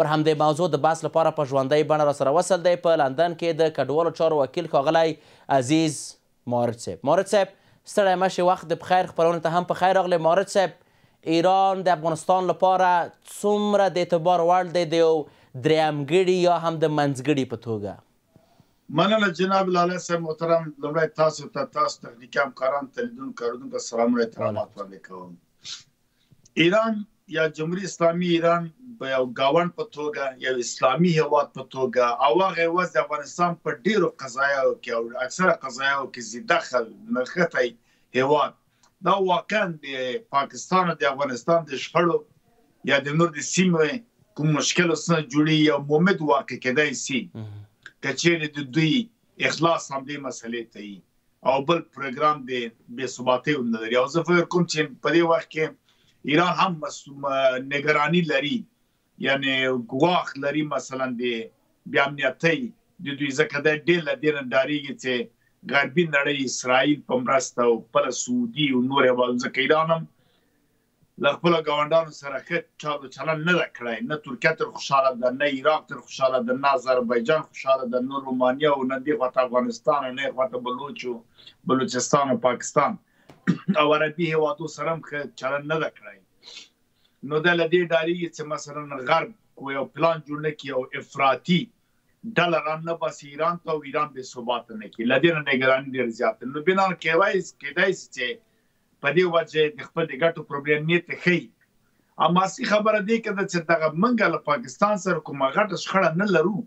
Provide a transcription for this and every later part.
پر همدې موضوع د بحث لپاره په ژوندۍ بڼه راسره وصل دی په لندن کې د کډوالو چارو وکیل ښاغلی عزیز مارد صاحب. مارد صاحب ستړی مه شئ، وخت د بخیر خپرونې ته هم په خیر راغلی. مارد صاحب، ایران د افغانستان لپاره څومره د اعتبار وړ دی د یو درېیمګړي یا هم د منځګړي په توګه؟ مننه جناب لاله صاحب محترم. لومړی تاسو تخنیکي همکاران لیدونکو اورېدونکو سلامونه احترامات وړاندې کوم. ایران یا جمهوریت اسلامي ایران په یو ګاونډ په توګه، یو اسلامي هیواد په توګه، او هغه هیواد د افغانستان په ډیرو قضایاو کې او اکثره قضایاو کې زی دخل نغښتی هیواد، دا واقعا د پاکستان او د افغانستان د شخړو یا د نور د سیمې کوم مشکل سره جوړي یو مومد واقع کېدای شي که چیرې د دوی اخلاص همدې مسلې ته وي او بل پروګرام د بې ثباتۍ ونه لري. او زه فکر کوم چې په دې وخت کې ایران هم نگرانی لري، یعنی ګواښ لري مثلا د بې امنیتۍ د دوی، ځکه دا ډېر له دې نه ډارېږي چې غربي نړۍ اسرائیل په مرسته او خپله سعودي او نور هېوادونه، ځکه ایران هم له خپلو ګاونډیانو سره ښه چال و چلن نه ده کړی، نه ترکیه تر خوشحاله ده، نه عراق تر خوشحاله ده، نه آذربایجان خوشحاله ده، نه رومانیا او نه دې خواته افغانستان او نه یې خواته بلوچستان او پاکستان او عربي هیوادو سره هم ښه چلن نه ده کړی. نو دا له دې ډارېږي چې مثلا غرب یو پلان جوړ نه کړي او افراطي ډله رانباسي ایران ته او ایران بې ثباته نه کړي. له دې نه نګراني ډېره زیاته. نو بنا کېدای شي چې په دې وجه د خپل د ګټو پروګرامینې ته ښیي. اما اصلي خبره دې کې ده چې دغه موږ له پاکستان سره کومه غټه شخړه نه لرو،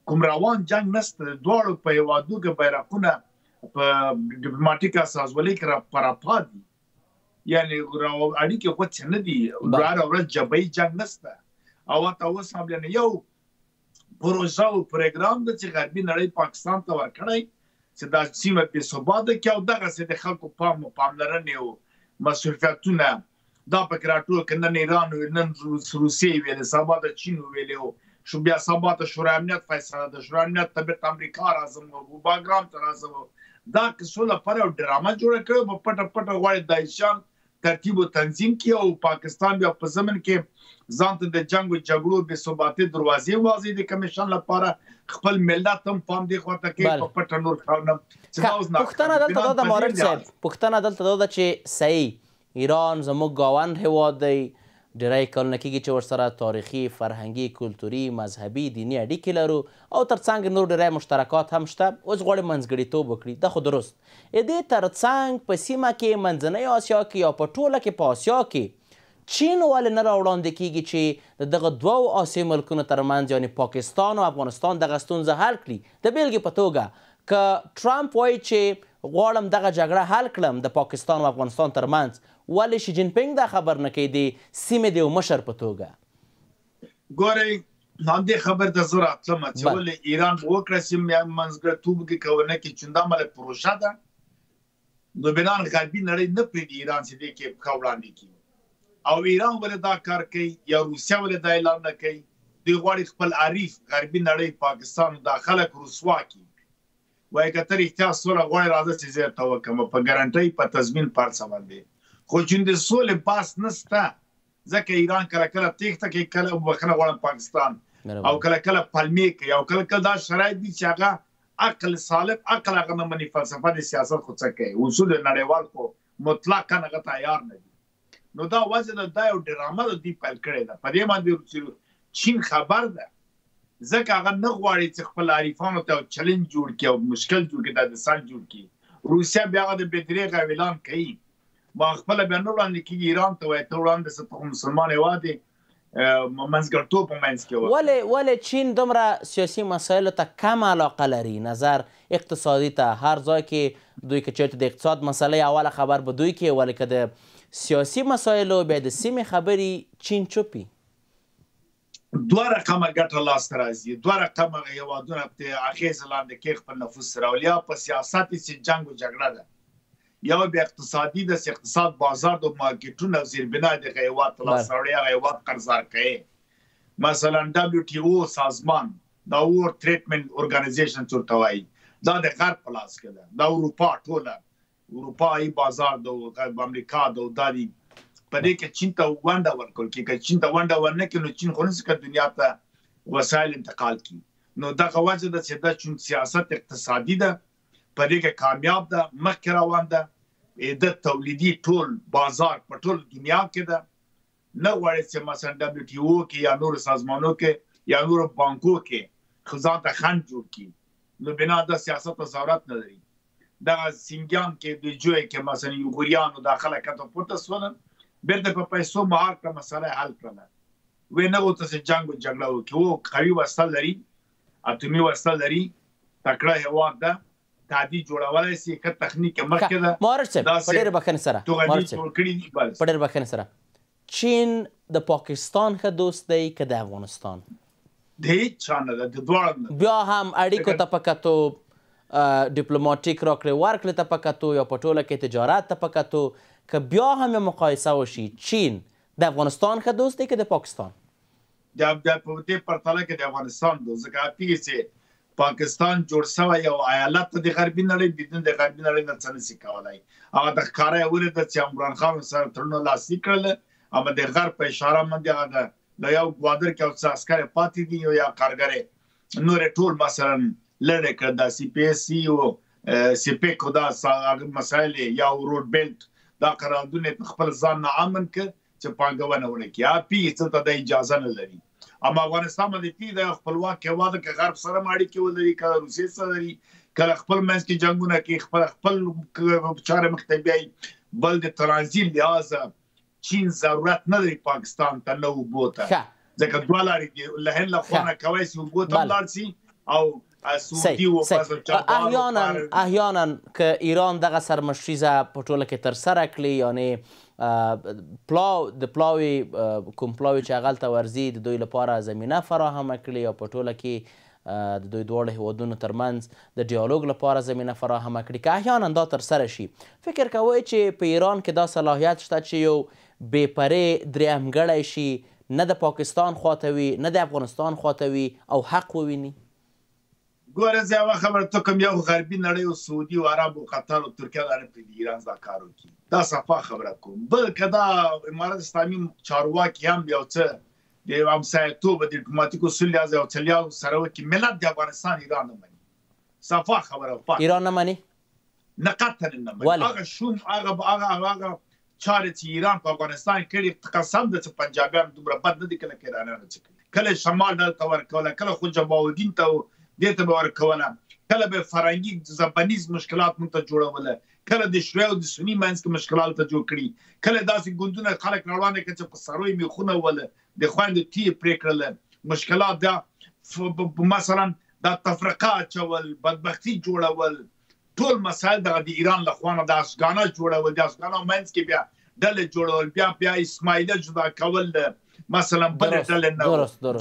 کوم روان جنګ نشته. دواړو په هېوادو کې بیرغونه په ډیپلوماټیک اساسولۍ کې پراپا دي، یعنی اړیکې غوڅې نه دي، هره ورځ جبهي جنګ نشته. او ورته اوس هم یعنې یو پروژه او پروګرام ده چې غربي نړۍ پاکستان ته ورکړی چې دا سیمه بې ثباته کړي او دغسې د خلکو پام او پاملرنې او مصروفیتونه دا پکې راټول کړي. نن ایران ویل، نن روسیې ویلې، سبا د چین ویلې، شو بیا سبا ته شورای امنیت فیصله ده، شورای امنیت ته بیرته امریکا راځم او باګرام ته راځم. دا کیسو لپاره یو ډرامه جوړه کړې، په پټه پټه غواړي داعشیان ترتیب و تنظیم کړي او پاکستان بیا په ضمن کې ځان ته د جنګ او جګړو بې ثباتۍ دروازې وازي د کمیشن لپاره خپل ملت هم پام دې خواته کوي په پټه نور کارونه. پوښتنه دلته دا ده مارد صاحب، پوښتنه دلته دا ده چې صحیح ایران زموږ ګاونډ هیواد دی، ډیری کلونه کېږي چې ورسره تاریخي، فرهنګي، کلتوري، مذهبي، دیني اړیکې لرو او ترڅنګ نور ډیری مشترکات هم شته. اوس غواړي منځګړیتوب وکړي، دا خو درست. دې ترڅنګ په سیمه کې منځنۍ اسیا کې یا په ټوله کې په اسیا کې چین ولې نه راوړاندې کېږي چې د دغه دوو اسیا ملکونو ترمنځ یعنې پاکستان او افغانستان دغه ستونزه حل کړي؟ د بیلګې په توګه که ټرمپ وایي چې غواړم دغه جګړه حل کړم د پاکستان او افغانستان ترمنځ، ولې شي جین پینګ دا خبر نه کوي د سیمې د یو مشر په توګه؟ ګورئ، همدې خبر ته زه راتلم چې ولې ایران وکړه چې منځګړیتوب وکړي که ونه کړي، چې دا مله پروژه ده. نو بنان غربي نړۍ نه پرېږدي ایران چې دې کې پښه وړاندې کړي، او ایران ولې دا کار کوي یا روسیه ولې دا اعلان نه کوي؟ دوی غواړي خپل عریف غربي نړۍ پاکستان دا خلک رسوا کړي، وایي که ته رښتیا سوله غواړې راځه چې زه درته وکړم په ګارنټۍ په تضمین په هر څه باندې. خو چې د سولې بحث نشته، ځکه ایران کله کله تېښته کوي، کله بخښنه غواړم پاکستان، او کله کله پلمې کوي، او کله کله دا شرایط دي چې هغه عقل سالم عقل هغه نه مني، فلسفه د سیاست خو څه کوي، اصول نړیوال خو مطلقا هغه تیار نه دي. نو دا وجه ده دا یو ډرامه ده دوی پیل کړې ده. په دې باندې چین خبر ده، ځکه هغه نه غواړي چې خپل عریفانو ته چلنج جوړ کړي او مشکل جوړ کړي، دا د سان جوړ کړي. روسیه بیا هغه د بېدریغه اعلان کوي، ما خپله بیا نه وړاندې کېږي ایران ته، وایي ته وړاندې شه، ته خو مسلمان هېواد یې، منځګړیتوب په منځ کې ولې چین دومره سیاسي مسایلو ته کم علاقه لري نظر اقتصادي ته؟ هر ځای کې دوی که چېرته د اقتصاد مسئله اوله خبر به دوی کې، ولې که د سیاسي مسایلو بیا د سیمې خبرې چین چوپي؟ دوه رقمه ګټه لاسته راځي، دوه رقمه هېوادونه په اغېزه لاندې کوي خپل نفوس سره، یا په سیاست چې جنګ و جګړه ده، یا بیا اقتصادي ده چې اقتصاد بازار د مارکیټونه او زیربنا دغه هېواد ته لاسته راوړي، هغه هېواد قرضدار کوي. مثلا WTO سازمان، دا وورلډ ټریټمنټ ارګنایزیشن چې ورته وایي، دا د غرب په لاس کې ده، دا اروپا ټوله اروپایي بازار د امریکا د دا په دې کې چین ته ونډه ورکول کېږي. که چین ته ونډه ورنه کړي نو چین خو نشي که دنیا ته وسایل انتقال کړي. نو دغه وجه ده چې دا چون سیاست اقتصادي ده، په دې کې کامیاب ده، مخکې روان ده، د تولیدي ټول بازار په ټول دنیا کې ده. نه غواړي چې مثلا WTO کې یا نور سازمانو کې یا نور بانکو کې ځان ته خنډ جوړ کړي. نو بنا د سیاست ضرورت نه لري. دغه سینګیان کې د جوی کې مثلا یوګوریانو داخله کته پورته سول، بیرته په پیسو مهار کړه، مسله حل کړه. وې نه وته چې جنگ او جګړه وکړي. او قوي وسله لري، اتمی وسله لري، تکړه هواد ده، تعدی جوړولای شي، که تخنیک مخکې ده. مارچ صاحب په ډېر بخښنې سره په ډېر بخښنې سره چین د پاکستان ښه دوست دی که د افغانستان؟ د هیڅ چا نه ده، د دواړو نه. بیا هم اړیکو ته په کتو، ډیپلوماټیک راکړې ورکړې ته په کتو، یا په ټوله کې تجارت ته په کتو، که بیا هم مقایسه وشي چین د افغانستان ښه دوست دی که د پاکستان؟ د په دې پرتله کې د افغانستان دوست، ځکه چې پاکستان جوړ شوی یو ایالت د غربي نړۍ، بدون د غربي نړۍ نه څه نشي کولی. هغه د ښکاره یې ولیده چې عمران خان سره تړونونه لاسلیک کړل، اما د غرب په اشاره باندې هغه د یو ګوادر کې یو څه عسکر پاتې دي یا کارګرې نور ټول مثلا لرې کړ. د CPSC او سپیک دا مسایل یا روډ بیلټ دا قراردادونه په خپل ځان نه امن کړ چې پانګونه ونه کړي. پی څه ته د اجازه نه لري. اما افغانستان باندې پی د خپلواک هېواد کې غرب سره اړیکې ولري، که روسیې سره لري، کله خپل منځ کې جنګونه کوي، خپل چارې مخ ته بیایي. بل د ترانزیت لحاظه چین ضرورت نه لري پاکستان ته نه اوبو ته، ځکه دوه لارې دي. له هند له خوا نه کولی شي اوبو ته ولاړ شي او سعودي و احیانا که ایران دغه سرمشریزه په ټوله کې ترسره کړي، یعنې د پلاوي کوم پلاوي چې هغلته ورځي د دوی لپاره زمینه فراهمه کړي، او په ټوله کې د دوی دواړو هیوادونو ترمنځ د ډیالوګ لپاره زمینه فراهمه کړي، که احیانا دا ترسره شي، فکر کوئ چې په ایران کې دا صلاحیت شته چې یو بې پرې درېیمګړی شي، نه د پاکستان خواته وي نه د افغانستان خواته وي، او حق وویني؟ ګوره زه یوه خبره ته کوم، یو غربي نړۍ او سعودي او عرب او قطر او ترکیه دا نه پرېږدي ایران دا کار وکړي. دا صفا خبره کوم. بل که دا امارت اسلامي چارواکي هم یو څه د همسایه‌توب د ډیپلوماتیک اصول لحاظه یو څه سره وکړي، ملت د افغانستان ایران نه مني. صفا خبره ایران نه مني؟ نه قطعا نه مني. هغه شوم هغه چارې چې ایران په افغانستان کړي، قسم ده چې پنجابیان دومره بد نه دي کله که ایرانیان څه کړي. کله شمال دلته ورکوله، کله خو جمالدین ته دې ته به ورکوله، کله به فرهنګي زبانیز مشکلات موږ ته جوړوله، کله د شیعه او د سني منځ کې مشکلات ته جوړ کړي، کله داسې ګوندونه خلک راروانه کړي چې په سروي میخونه وله د خویندو تیې پرې کړله. مشکلات دا مثلا دا تفرقه اچول، بدبختي جوړول، ټول مسایل دغه د ایران له خوا نه د اشګانه جوړول، د اشګانه منځ کې بیا ډلې جوړول، بیا اسماعیله جدا کول، مثلا بلې ډلې نه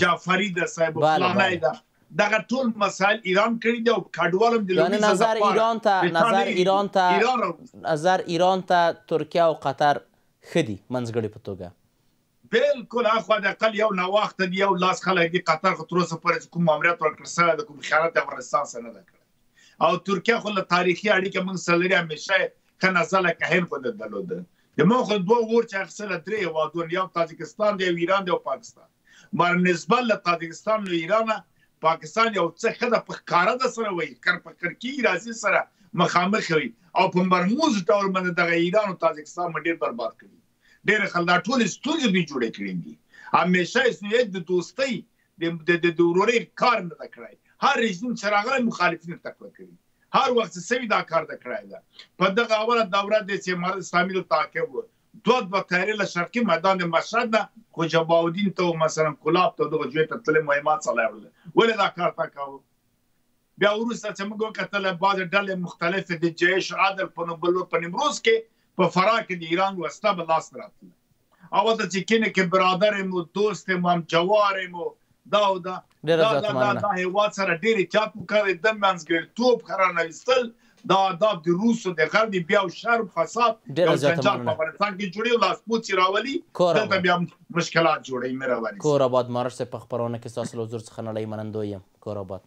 جعفري ده صاحب فلانی ده، دغه ټول مسائل ایران کړي دي. او کډوالم د یعنی نظر ایران ته ترکیه او قطر ښه دي منځګړي په توګه؟ بالکل. اخوا د اقل یو ناوخته دي، یو لاس خلک دي. قطر خو تر اوسه پورې کوم ماموریت ورکړل شوی د کوم خیانت افغانستان سره نه ده کړی، او ترکیه خو له تاریخي اړیکې موږ سره لري، همیشه ښه نزله کهن خو ده درلوده. د موږ خو دوه اور چې اخیستله درې هېوادونه، یو تاجکستان دی، یو ایران دی، او پاکستان. مر نسبت له تاجکستان او ایران پاکستان یو څه ښه ده، په ښکاره ده سره وایي، په کرکي راځي سره مخامخ وي، او په مرموز ډول باندې دغه ایران او تاجکستان مو ډېر برباد کړي. ډېرې خلک دا ټولې ستونزې دوی جوړې کړي دي. همیشه یې د دوستۍ د ورورۍ کار نه ده کړی. هر رژیم چې راغلی مخالفین تقویه کړي، هر وخت چې سوي دا کار ده کړی ده. په دغه اوله دوره دی چې امارت اسلامي له تعقیب و دوه تیارې له شرقي میدان د مشهد نه خو جمالدین ته مثلا کلاب ته دغه جوی ته تللې مهمات چلوله. ولې دا کار تا کوو؟ بیا وروسته چې موږ وکتله بعضې ډلې مختلفې د جیش عدل په نیمروز کې په فراه کې د ایران وسله به لاس راتله. اول چې کینې کې برادر یم و دوست یم هم جوار یم و دا او دا هېواد سره ډېر احتیاط وکړی. د منځګړیتوب رانویستل دا د روسو د غرب بیا او شر فساد یو جنجال په افغانستان کې جوړي او لاسپوڅي راولي، دلته بیا مشکلات جوړوي. مهرباني. کور آباد. مارش صاحب په خپرونه کې ستاسو له حضور څخه نړۍ منندوی یم. کور آباد.